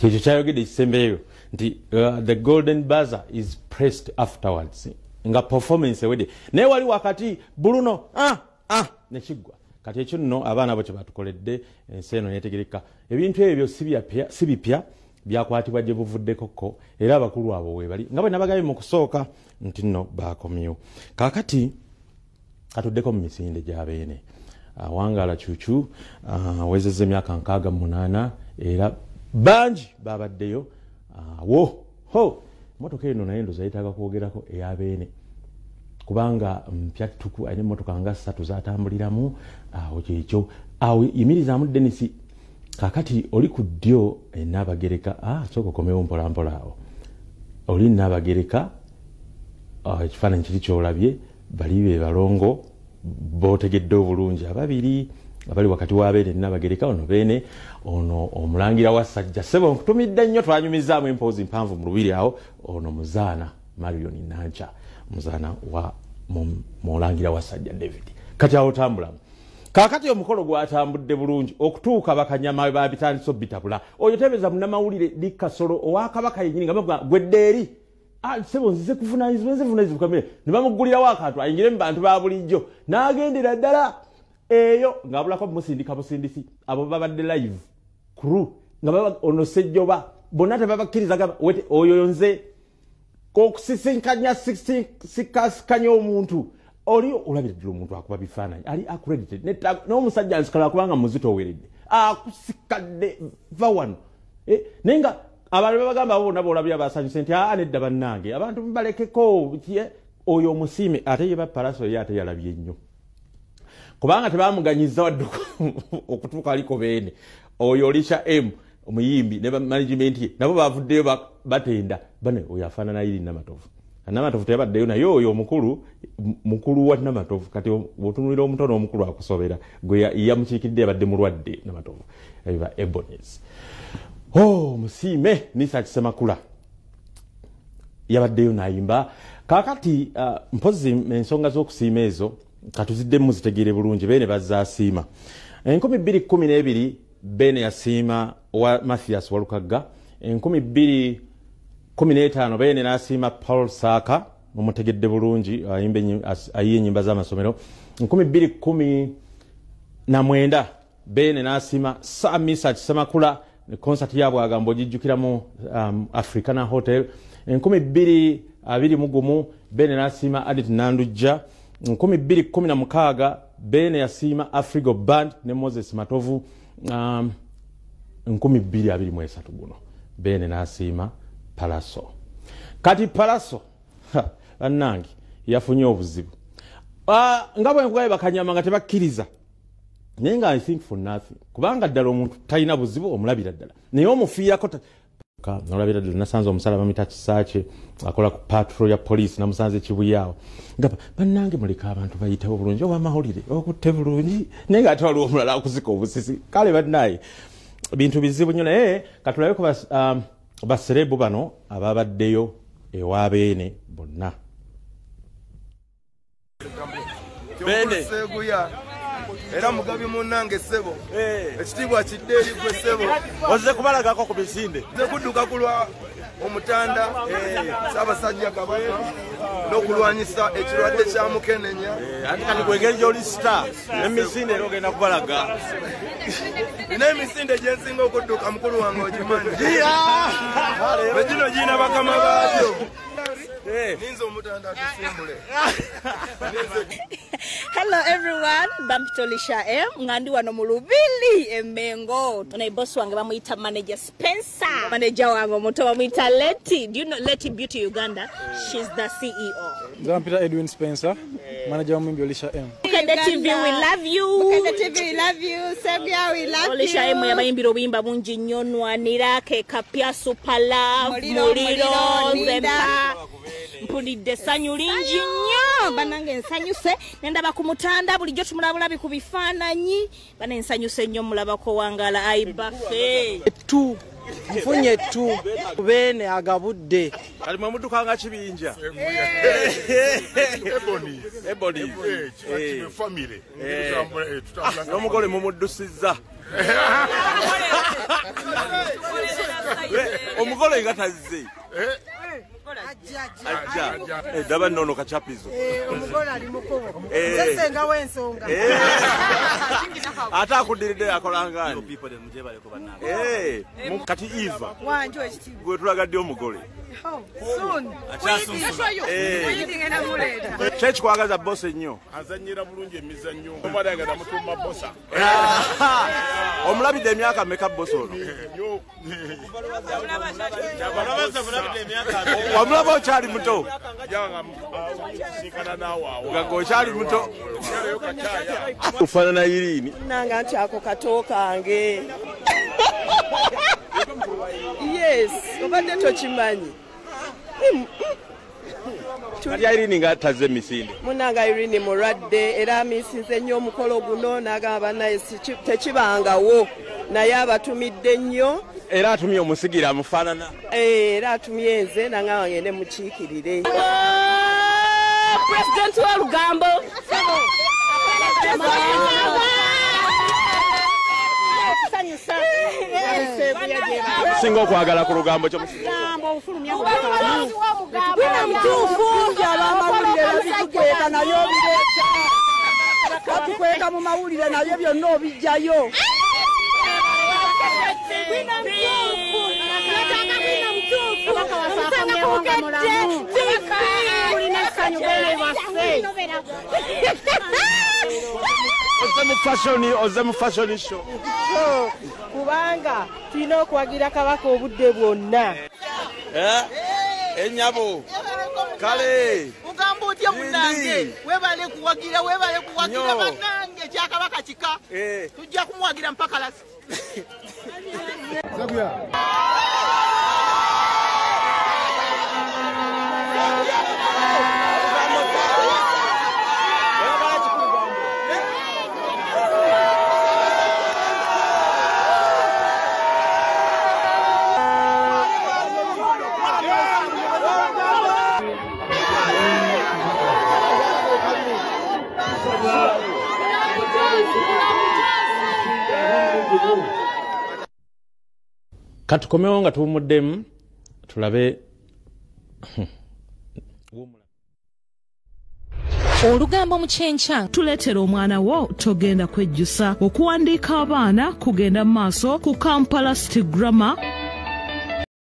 Kicho chayogedde kisembeyo nti the golden buzzer is pressed afterwards. Nga performance wede. Naye wali wakati Bruno nekigwa. Kati ekyo nno abaana abo kye batukoledde ensi eno netegereka. Ebintu ebyo si bipya byakwatibwa gye buvuddekoko era abakulu abo webali. Nga bwe nabagambye mu kusooka nti nno baakomyewo. Kaakati katuddeko mu misinde gy'abeene. Wangala Cuucu wezezza emyaka 68 era bangi babaddeyo. Motoka eno naye ndoza yetaaga kwogerako ey'abeene. Kubanga mpyattuku ayina emmotoka nga 3 zatambuliramu awo kyekyo awo yimirizamu Dennis. Kakati oli ku ddyo Nnabagereka sooka okomewo mpolampola awo oli Nnabagereka ekifaananyi kiri kyolabye bali be balongo bootegedde obulungi ababiri abali wakati w'abeene Nnabagereka ono beene ono omulangira wa Ssajja Ssebo nkutumidde nnyo twanyumizaamu empoozi mpanvu mu lubiri awo ono muzaana Marion Nancha muzaana wa mulangira wa Ssajja David kati awo tambulamu. Kakati omukolo gwatambudde bulungi okutuuka bakanyama babitandise bitabula oyo tebeza munnamawulire Dikasolo owa Kabaka yennyini nga bavuga gwedde eri Ssebo nzize kuvunaanyizibwa kamere ne bamugulirawo akantu ayingire mu bantu ba bulijjo n'agendera ddala eyo ng'abulako musindika busindisi abo babadde live crew nga baba ono Ssejjoba bonna tebabakkiriza gamba oyo nze okusisinkanya sikasikanya omuntu oli olabira ddala omuntu akuba bifaananyi ali accredited n'omusajja nsikala kubanga muzito oweredde akusikadde va wano naye nga abantu babagamba bonna boolabira basanyuse nti nedda bannange abantu mubalekeko oyo omusiime ate ye bapalaso ye ate yalabye nnyo kubanga tebamuganyiza wadde okutuuka aliko beene oyo Olisha M omuyimbi ne management ye nabo bavuddeyo batenda bane oyo afaanana iri Namatovu. Namatovu tebaddeyo naye oyo mukulu wa Namatovu kati otunulira omutono omukulu akusobera gwe yamukiikidde yabadde mulwadde Namatovu ebiba Ebonies. Musiime Nisa Kisemakula yabaddeyo nayimba. Kakati mpozi ensonga z'okusiima ezo katuziddemu zitegeere bulungi beene bazza asiima. 2012 beene yasiima wa Mathias Walukagga. 2015 beene n'asiima Paul Saka mumutegedde bulungi ayiye ennyimba z'amasomero. 2019 beene n'asiima Samisa Kisemakula ne concert yabwe agamba ogijjukiramu Africana Hotel. 2021 beene n'asiima Adit Nandujja. 2016 beene yasiima Afrigo Band ne Moses Matovu. 2023 guno beene n'asiima Palaso. Kati Palaso bannange yafunye obuzibu nga bwe nkugaye bakanyama nga tebakkiriza naye nga I think for nothing kubanga ddala omuntu talina buzibu omulabira ddala naye omufiirako nolabira ddala nasanze omusalaba mita Kisaache akola ku patrol ya poliisi namusanze Kibuyaawo nga bannange muleka abantu bayitewo bulungi oba amawulire okutte bulungi naye nga ate waliwo omulala okuzika obusisi kale bannaye bintu bizibu nnyo naye katulabe ku baserebu bano ababaddeyo ewabeene bonna Bene era mugabi munnange Ssebo ekitiibwa kidde eri gwe Ssebo ozze kubalagako ku misinde nze kudduka kulwa omutanda Ssaabasajja Kabaka n'okulwanyisa ekirwadde kya mukenenya ati kati gwengeri gy'oli star emisinde era ogenda kubalaga n'emisinde gye nsinga okudduka mukulu wange ogimanyi begino giina bakama baatyo ninza omutanda atusimbule. Hello everyone, Bampito Olisha M. Ngandi wano mulubili emengo. Tuna boss wange bamuyita manager Spencer. Manager wange omuto bamuyita Letty. Do you know Letty Beauty Uganda? She's the CEO. Bampito Edwin Spencer, manager wamwimbi Olisha M. Bukede TV, we love you. Bukede TV, we love you. Sebia, we love you. Olisha M yabayimbira obuyimba bungi nnyo nwanira ke kapya supala muliro zempa. Mpulidde sanyu lingi nnyo banange ensanyuse nendaba ku mutanda bulijjo tumulabulabi ku bifaananyi bana ensanyuse nnyo mulabako wangala ayibafe tu mfunye tu beene agabudde kali mwamudukanga kibinja Ebony family n'omugole mumuddusizza Omugole nga tazze. Ajja. Daba nono kachapizo. Omugole ali mukubo. Sesenga wensonga. Ata akudiride akolangani. Kati Eva. Wanjo ekitibu. Gwe tulagadde omugole. Soon. Church kwagaza boss ennyo. Azanyira bulungi emizannyo. Omwadaga namutuma bossa. Omulabidde emyaka meka boss ono. Wamulaba okyali muto. Gago okyali muto. Ufaanana Irini. Nanga nti ako kato kange. Yes, obadde tokimanyi. Kati Irini nga tazze misinde. Munanga Irini mulwadde era amisinze nnyo omukolo guno n'agamba naye tekibangawo naye abatumidde nnyo. Era atumye omusigira amufaanana. Era atumye nze nangamba ngende mukiikirire. President Olugambo. Singa okwagala ku lugambo kyo tukweka nayo tukweka mu mawulire nabyo byonna obijjayo. Oze mu fashion show. Kubanga tulina okwagira kabaka obudde bwonna. Ennyabo kale ugamba otya munange webale kuwagira bannange kyakabaka kika tujja kumuwagira mpaka lasi. Katukomewo nga tuwumuddemu tulabe Olugambo mu kyenkya tuleetera omwana wo togenda kwejjusa okuwandiika abaana kugenda mu maaso ku Kampala City Grammar